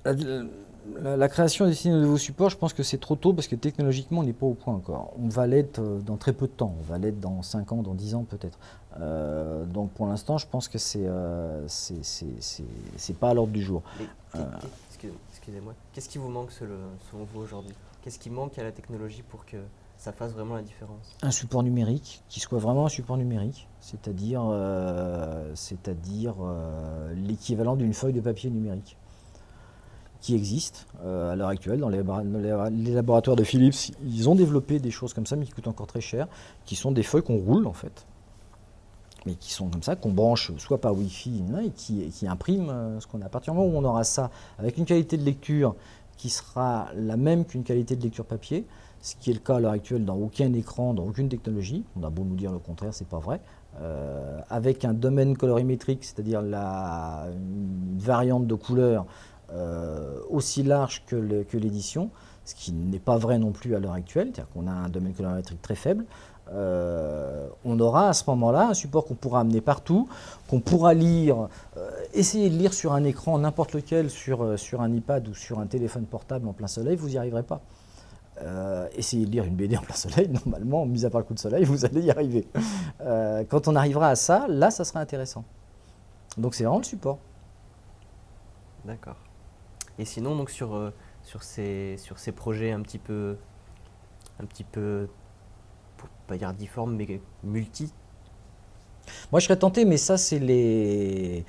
La création des nouveaux supports, je pense que c'est trop tôt parce que technologiquement, on n'est pas au point encore. On va l'être dans très peu de temps. On va l'être dans 5 ans, dans 10 ans peut-être. Donc pour l'instant, je pense que c'est pas à l'ordre du jour. Mais excusez-moi, qu'est-ce qui vous manque selon vous aujourd'hui? Qu'est-ce qui manque à la technologie pour que ça fasse vraiment la différence? Un support numérique qui soit vraiment un support numérique, l'équivalent d'une feuille de papier numérique qui existe à l'heure actuelle dans les laboratoires de Philips. Ils ont développé des choses comme ça, mais qui coûtent encore très cher, qui sont des feuilles qu'on roule en fait, mais qui sont comme ça, qu'on branche soit par Wi-Fi et qui impriment ce qu'on a. À partir du moment où on aura ça avec une qualité de lecture qui sera la même qu'une qualité de lecture papier, ce qui est le cas à l'heure actuelle dans aucun écran, dans aucune technologie, on a beau nous dire le contraire, c'est pas vrai, avec un domaine colorimétrique, c'est-à-dire une variante de couleur aussi large que l'édition, ce qui n'est pas vrai non plus à l'heure actuelle, c'est-à-dire qu'on a un domaine colorimétrique très faible. On aura à ce moment-là un support qu'on pourra amener partout, qu'on pourra lire, essayer de lire sur un écran n'importe lequel, sur un iPad ou sur un téléphone portable en plein soleil, vous n'y arriverez pas. Essayez de lire une BD en plein soleil, normalement, mis à part le coup de soleil, vous allez y arriver. Quand on arrivera à ça, là, ça sera intéressant. Donc c'est vraiment le support. D'accord. Et sinon, donc sur ces projets un petit peu, pour pas dire difformes, mais multi. Moi, je serais tenté, mais ça, c'est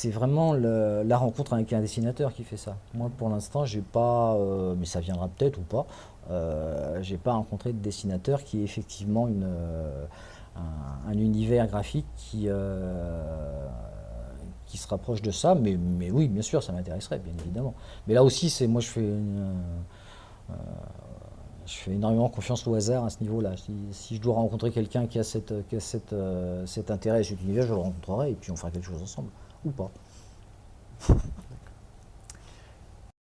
vraiment la rencontre avec un dessinateur qui fait ça. Moi, pour l'instant, j'ai pas, mais ça viendra peut-être ou pas. J'ai pas rencontré de dessinateur qui ait effectivement un univers graphique qui se rapproche de ça. Mais oui, bien sûr, ça m'intéresserait, bien évidemment. Mais là aussi, moi, je fais énormément confiance au hasard à ce niveau-là. Si je dois rencontrer quelqu'un qui a cet intérêt et cet univers, je le rencontrerai et puis on fera quelque chose ensemble. Ou pas.